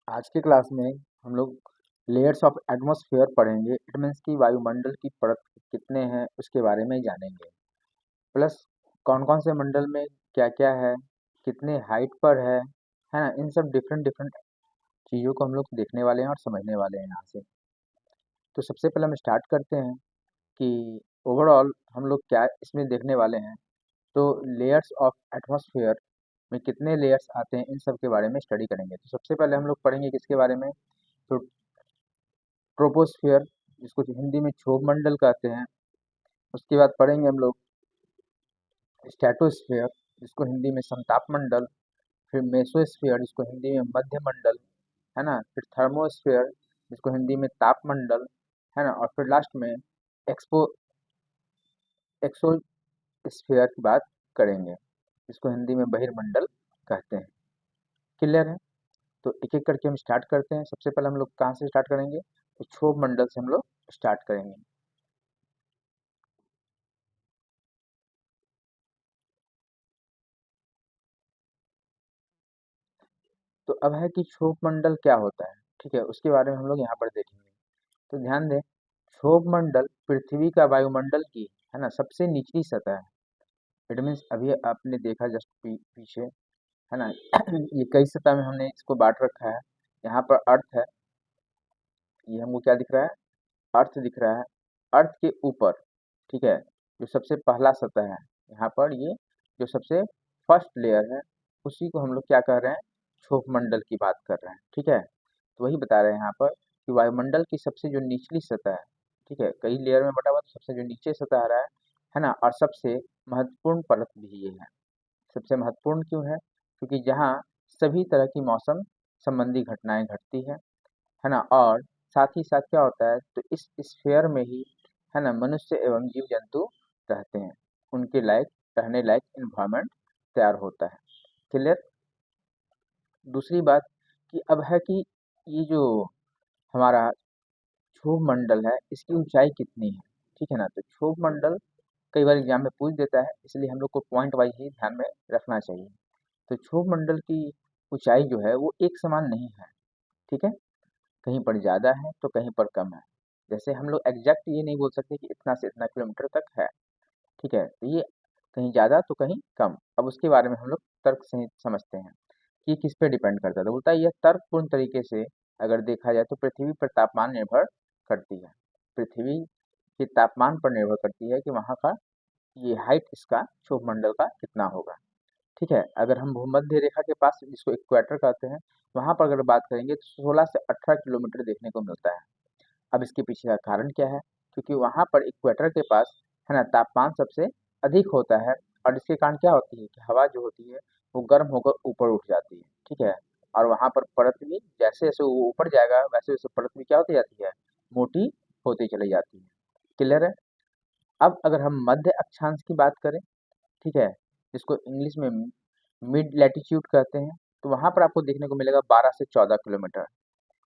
आज के क्लास में हम लोग लेयर्स ऑफ एटमॉस्फेयर पढ़ेंगे। इट मीन्स कि वायुमंडल की परत कितने हैं उसके बारे में जानेंगे। प्लस कौन कौन से मंडल में क्या क्या है, कितने हाइट पर है ना। इन सब डिफरेंट डिफरेंट चीज़ों को हम लोग देखने वाले हैं और समझने वाले हैं यहाँ से। तो सबसे पहले हम स्टार्ट करते हैं कि ओवरऑल हम लोग क्या इसमें देखने वाले हैं। तो लेयर्स ऑफ एटमॉस्फेयर में कितने लेयर्स आते हैं इन सब के बारे में स्टडी करेंगे। तो सबसे पहले हम लोग पढ़ेंगे किसके बारे में। तो ट्रोपोस्फियर, जिसको हिंदी में क्षोभ मंडल कहते हैं। उसके बाद पढ़ेंगे हम लोग स्ट्रेटोस्फियर, जिसको हिंदी में समताप मंडल। फिर मेसोस्फियर, जिसको हिंदी में मध्य मंडल, है ना। फिर थर्मोस्फियर, जिसको हिंदी में ताप मंडल, है ना। और फिर लास्ट में एक्सपो एक्सोस्फियर की बात करेंगे, जिसको हिंदी में बहिर्मंडल कहते हैं। क्लियर है। तो एक एक करके हम स्टार्ट करते हैं। सबसे पहले हम लोग कहाँ से स्टार्ट करेंगे, तो क्षोभ मंडल से हम लोग स्टार्ट करेंगे। तो अब है कि क्षोभ मंडल क्या होता है, ठीक है, उसके बारे में हम लोग यहाँ पर देखेंगे। तो ध्यान दें, क्षोभ मंडल पृथ्वी का वायुमंडल की, है ना, सबसे निचली सतह है। इट मीन्स अभी आपने देखा जस्ट पीछे, है ना। ये कई सतह में हमने इसको बांट रखा है। यहाँ पर अर्थ है, ये हमको क्या दिख रहा है, अर्थ दिख रहा है। अर्थ के ऊपर, ठीक है, जो सबसे पहला सतह है, यहाँ पर ये जो सबसे फर्स्ट लेयर है, उसी को हम लोग क्या कर रहे हैं, क्षोभ मंडल की बात कर रहे हैं, ठीक है। तो वही बता रहे हैं यहाँ पर कि वायुमंडल की सबसे जो निचली सतह है, ठीक है, कई लेयर में बटा हुआ, तो सबसे जो नीचे सतह आ रहा है ना, और सबसे महत्वपूर्ण परत भी ये है। सबसे महत्वपूर्ण क्यों है, क्योंकि जहाँ सभी तरह की मौसम संबंधी घटनाएं घटती है ना। और साथ ही साथ क्या होता है, तो इस स्फीयर में ही, है ना, मनुष्य एवं जीव जंतु रहते हैं। उनके लायक रहने लायक इन्वायरमेंट तैयार होता है। क्लियर। दूसरी बात कि अब है कि ये जो हमारा क्षोभ मंडल है, इसकी ऊंचाई कितनी है, ठीक है ना। तो क्षोभ मंडल कई बार एग्जाम में पूछ देता है, इसलिए हम लोग को पॉइंट वाइज ही ध्यान में रखना चाहिए। तो क्षोभ मंडल की ऊंचाई जो है वो एक समान नहीं है, ठीक है। कहीं पर ज़्यादा है तो कहीं पर कम है। जैसे हम लोग एग्जैक्ट ये नहीं बोल सकते कि इतना से इतना किलोमीटर तक है, ठीक है। तो ये कहीं ज़्यादा तो कहीं कम। अब उसके बारे में हम लोग तर्क से समझते हैं कि किस पे डिपेंड करता है। तो बोलता है यह तर्कपूर्ण तरीके से अगर देखा जाए तो पृथ्वी पर तापमान निर्भर करती है। पृथ्वी के तापमान पर निर्भर करती है कि वहाँ का ये हाइट इसका क्षोभ मंडल का कितना होगा, ठीक है। अगर हम भूमध्य रेखा के पास, जिसको इक्वेटर कहते हैं, वहाँ पर अगर बात करेंगे तो 16 से 18 किलोमीटर देखने को मिलता है। अब इसके पीछे का कारण क्या है, क्योंकि वहाँ पर इक्वेटर के पास, है ना, तापमान सबसे अधिक होता है। और इसके कारण क्या होती है कि हवा जो होती है वो गर्म होकर ऊपर उठ जाती है, ठीक है। और वहाँ पर परत भी जैसे जैसे वो ऊपर जाएगा वैसे वैसे परत भी क्या होती जाती है, मोटी होती चली जाती है। क्लियर है। अब अगर हम मध्य अक्षांश की बात करें, ठीक है, जिसको इंग्लिश में मिड लैटिट्यूड कहते हैं, तो वहाँ पर आपको देखने को मिलेगा 12 से 14 किलोमीटर।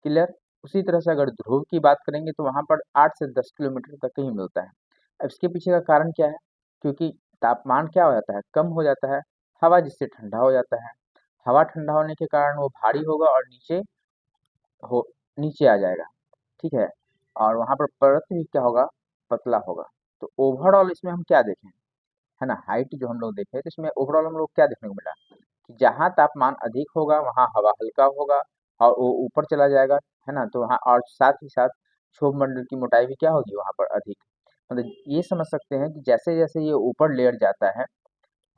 क्लियर। उसी तरह से अगर ध्रुव की बात करेंगे तो वहाँ पर 8 से 10 किलोमीटर तक ही मिलता है। अब इसके पीछे का कारण क्या है, क्योंकि तापमान क्या हो जाता है, कम हो जाता है, हवा जिससे ठंडा हो जाता है। हवा ठंडा होने के कारण वो भारी होगा और हो नीचे आ जाएगा, ठीक है। और वहाँ पर परत भी क्या होगा, पतला होगा। तो ओवरऑल इसमें हम क्या देखें, है ना, हाइट जो हम लोग देखें, तो इसमें ओवरऑल हम लोग क्या देखने को मिला कि जहाँ तापमान अधिक होगा वहाँ हवा हल्का होगा और वो ऊपर चला जाएगा, है ना। तो वहाँ और साथ ही साथ क्षोभ मंडल की मोटाई भी क्या होगी वहाँ पर अधिक। मतलब ये समझ सकते हैं कि जैसे जैसे ये ऊपर लेयर जाता है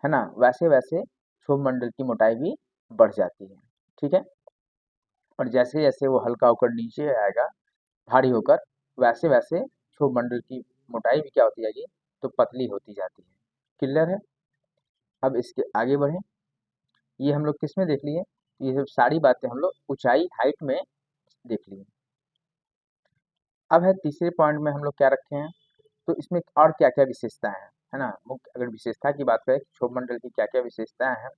ना, वैसे वैसे क्षोभ मंडल की मोटाई भी बढ़ जाती है, ठीक है। और जैसे जैसे वो हल्का होकर नीचे आएगा, भारी होकर, वैसे वैसे क्षोभ मंडल की मोटाई भी क्या होती जाएगी, तो पतली होती जाती है। क्लियर है। अब इसके आगे बढ़ें। ये हम लोग किस में देख लिए, ये सब सारी बातें हम लोग ऊंचाई हाइट में देख लिए। अब है तीसरे पॉइंट में हम लोग क्या रखे हैं, तो इसमें और क्या क्या विशेषताएं हैं, है ना। मुख्य अगर विशेषता की बात करें क्षोभ मंडल की क्या क्या विशेषताएं हैं,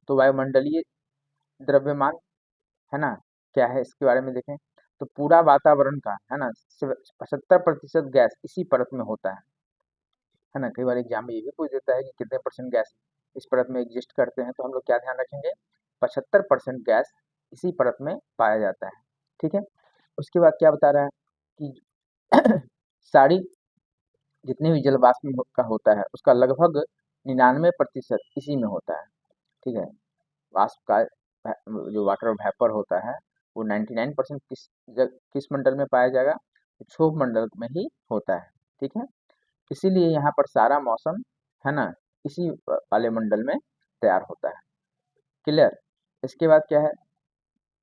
तो वायुमंडलीय द्रव्यमान, है ना, क्या है इसके बारे में देखें। तो पूरा वातावरण का, है ना, 75% गैस इसी परत में होता है ना। कई बार एग्जाम में ये भी पूछ देता है कि कितने परसेंट गैस इस परत में एग्जिस्ट करते हैं, तो हम लोग क्या ध्यान रखेंगे, 75% गैस इसी परत में पाया जाता है। ठीक है, उसके बाद क्या बता रहा है कि सारी जितने भी जल वाष्प का होता है उसका लगभग 99% इसी में होता है। ठीक है, वाष्प का जो वाटर वेपर होता है वो 99% किस मंडल में पाया जाएगा, क्षोभ मंडल में ही होता है। ठीक है, इसीलिए यहाँ पर सारा मौसम है ना इसी वाले मंडल में तैयार होता है। क्लियर। इसके बाद क्या है,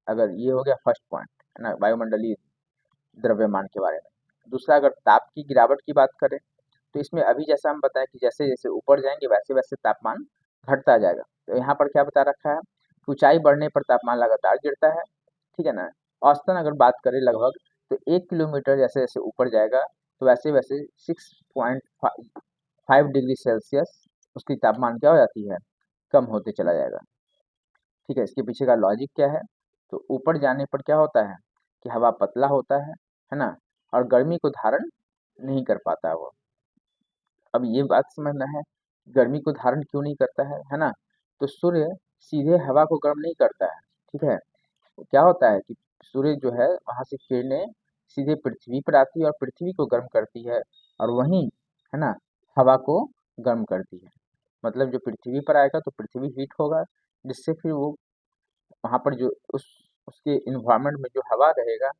अगर ये हो गया फर्स्ट पॉइंट है ना वायुमंडलीय द्रव्यमान के बारे में। दूसरा, अगर ताप की गिरावट की बात करें तो इसमें अभी जैसा हम बताएं कि जैसे जैसे ऊपर जाएंगे वैसे वैसे तापमान घटता जाएगा। तो यहाँ पर क्या बता रखा है कि ऊंचाई बढ़ने पर तापमान लगातार गिरता है। ठीक है ना, औसतन अगर बात करें लगभग, तो 1 किलोमीटर जैसे जैसे ऊपर जाएगा तो वैसे वैसे 6.5 डिग्री सेल्सियस उसकी तापमान क्या हो जाती है, कम होते चला जाएगा। ठीक है, इसके पीछे का लॉजिक क्या है, तो ऊपर जाने पर क्या होता है कि हवा पतला होता है ना, और गर्मी को धारण नहीं कर पाता है वो। अब ये बात समझना है, गर्मी को धारण क्यों नहीं करता है ना, तो सूर्य सीधे हवा को गर्म नहीं करता है। ठीक है, तो क्या होता है कि सूर्य जो है वहां से किरणें सीधे पृथ्वी पर आती है और पृथ्वी को गर्म करती है, और वहीं है ना हवा को गर्म करती है। मतलब जो पृथ्वी पर आएगा तो पृथ्वी हीट होगा, जिससे फिर वो वहां पर जो उसके इन्वायरमेंट में जो हवा रहेगा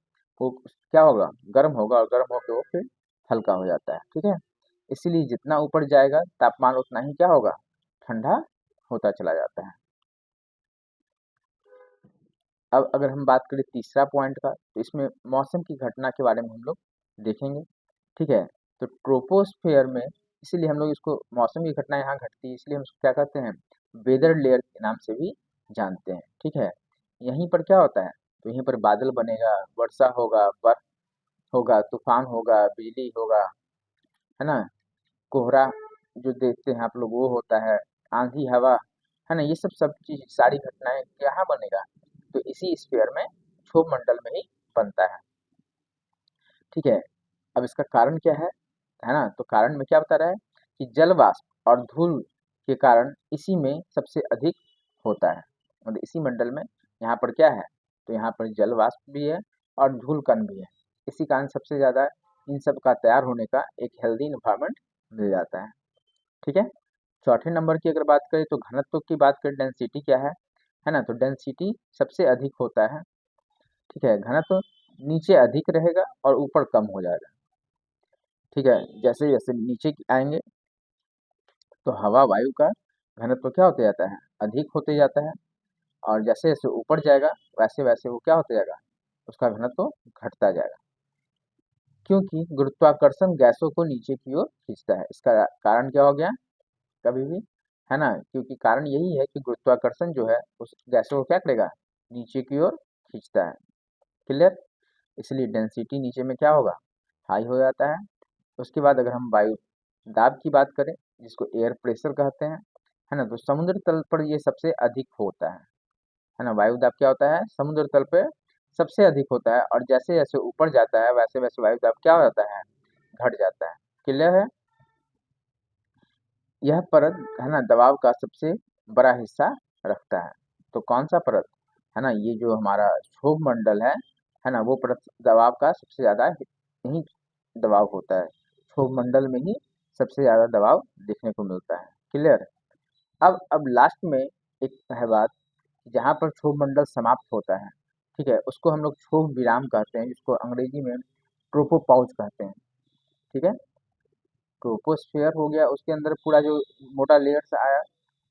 वो क्या होगा, गर्म होगा, और गर्म होकर वो फिर हल्का हो जाता है। ठीक है, इसीलिए जितना ऊपर जाएगा तापमान उतना ही क्या होगा, ठंडा होता चला जाता है। अब अगर हम बात करें तीसरा पॉइंट का, तो इसमें मौसम की घटना के बारे में हम लोग देखेंगे। ठीक है, तो ट्रोपोस्फेयर में, इसीलिए हम लोग इसको मौसम की घटना यहाँ घटती है इसलिए हम इसको क्या कहते हैं, वेदर लेयर के नाम से भी जानते हैं। ठीक है, यहीं पर क्या होता है, तो यहीं पर बादल बनेगा, वर्षा होगा, बर्फ होगा, तूफान होगा, बिजली होगा, है ना, कोहरा जो देखते हैं आप लोग वो होता है, आंधी हवा, है ना, ये सब सब चीज सारी घटनाएं कहाँ बनेगा, तो इसी स्फीयर में, क्षोभ मंडल में ही बनता है। ठीक है, अब इसका कारण क्या है ना, तो कारण में क्या बता रहा है कि जल वाष्प और धूल के कारण इसी में सबसे अधिक होता है। मतलब इसी मंडल में यहाँ पर क्या है, तो यहाँ पर जल वाष्प भी है और धूल कण भी है। इसी कारण सबसे ज्यादा इन सब का तैयार होने का एक हेल्दी इन्वायरमेंट मिल जाता है। ठीक है, चौथे नंबर की अगर बात करें तो घनत्व की बात करें, डेंसिटी क्या है ना, तो डेंसिटी सबसे अधिक होता है। ठीक है, घनत्व नीचे अधिक रहेगा और ऊपर कम हो जाएगा। ठीक है, जैसे जैसे नीचे आएंगे तो हवा वायु का घनत्व क्या होते जाता है, अधिक होते जाता है, और जैसे जैसे ऊपर जाएगा वैसे वैसे वो क्या होते जाएगा, उसका घनत्व घटता जाएगा। क्योंकि गुरुत्वाकर्षण गैसों को नीचे की ओर खींचता है। इसका कारण क्या हो गया, कभी भी, है ना, क्योंकि कारण यही है कि गुरुत्वाकर्षण जो है उस गैसों को क्या करेगा, नीचे की ओर खींचता है। क्लियर, इसलिए डेंसिटी नीचे में क्या होगा, हाई हो जाता है। उसके बाद अगर हम वायु दाब की बात करें, जिसको एयर प्रेशर कहते हैं, है ना, तो समुद्र तल पर ये सबसे अधिक होता है ना, वायु दाब क्या होता है, समुद्र तल पे सबसे अधिक होता है, और जैसे जैसे ऊपर जाता है वैसे वैसे वायु दाब क्या हो जाता है, घट जाता है। क्लियर है, यह परत है ना दबाव का सबसे बड़ा हिस्सा रखता है। तो कौन सा परत, है ना, ये जो हमारा क्षोभ मंडल है ना, वो परत दबाव का सबसे ज्यादा यही दबाव होता है, क्षोभ मंडल में ही सबसे ज्यादा दबाव देखने को मिलता है। क्लियर। अब लास्ट में एक है बात, जहाँ पर क्षोभ मंडल समाप्त होता है, ठीक है, उसको हम लोग क्षोभ विराम कहते हैं, जिसको अंग्रेजी में ट्रोपोपॉज कहते हैं। ठीक है, ट्रोपोस्फियर हो गया, उसके अंदर पूरा जो मोटा लेयर्स आया,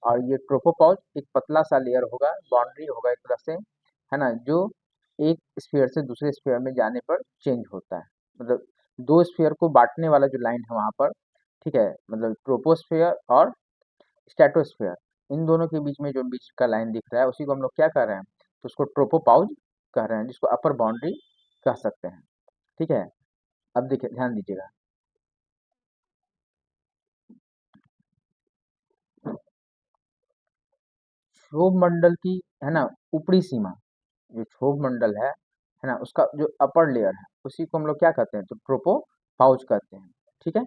और ये ट्रोपोपॉज एक पतला सा लेयर होगा, बाउंड्री होगा एक तरह से, है ना, जो एक स्फीयर से दूसरे स्फीयर में जाने पर चेंज होता है। मतलब दो स्फीयर को बांटने वाला जो लाइन है वहां पर, ठीक है, मतलब ट्रोपोस्फियर और स्ट्रेटोस्फियर, इन दोनों के बीच में जो बीच का लाइन दिख रहा है उसी को हम लोग क्या कर रहे हैं, तो उसको ट्रोपोपाउज कह रहे हैं, जिसको अपर बाउंड्री कह सकते हैं। ठीक है, अब देखिए ध्यान दीजिएगा, क्षोभ मंडल की, है ना, ऊपरी सीमा, जो क्षोभ मंडल है ना, उसका जो अपर लेयर है उसी को हम लोग क्या कहते हैं, तो ट्रोपोपाउज कहते हैं। ठीक है,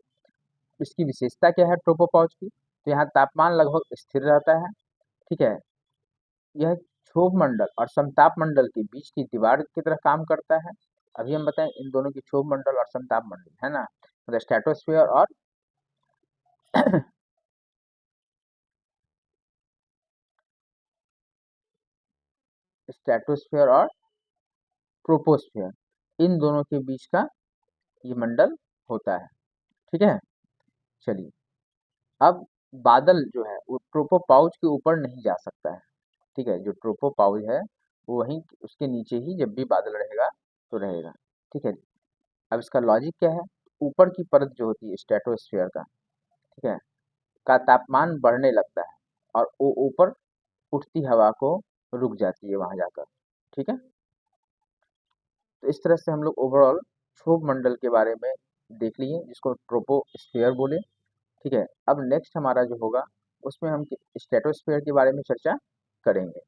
इसकी विशेषता क्या है ट्रोपोपाउज की, तो यहाँ तापमान लगभग स्थिर रहता है। ठीक है, यह क्षोभ मंडल और समताप मंडल के बीच की दीवार की तरह काम करता है। अभी हम बताएं इन दोनों की, क्षोभ मंडल और समताप मंडल, है ना, मतलब स्ट्रेटोस्फीयर और स्ट्रेटोस्फीयर और ट्रोपोस्फीयर, इन दोनों के बीच का ये मंडल होता है। ठीक है, चलिए अब बादल जो है वो ट्रोपोपाउज के ऊपर नहीं जा सकता है। ठीक है, जो ट्रोपोपाउज है वो वहीं उसके नीचे ही जब भी बादल रहेगा तो रहेगा। ठीक है, अब इसका लॉजिक क्या है, ऊपर की परत जो होती है स्ट्रेटोस्फीयर का, ठीक है, का तापमान बढ़ने लगता है और वो ऊपर उठती हवा को रुक जाती है वहां जाकर। ठीक है, तो इस तरह से हम लोग ओवरऑल क्षोभ मंडल के बारे में देख लिए, जिसको ट्रोपोस्फियर बोले। ठीक है, अब नेक्स्ट हमारा जो होगा उसमें हम स्ट्रेटोस्फियर के बारे में चर्चा करेंगे।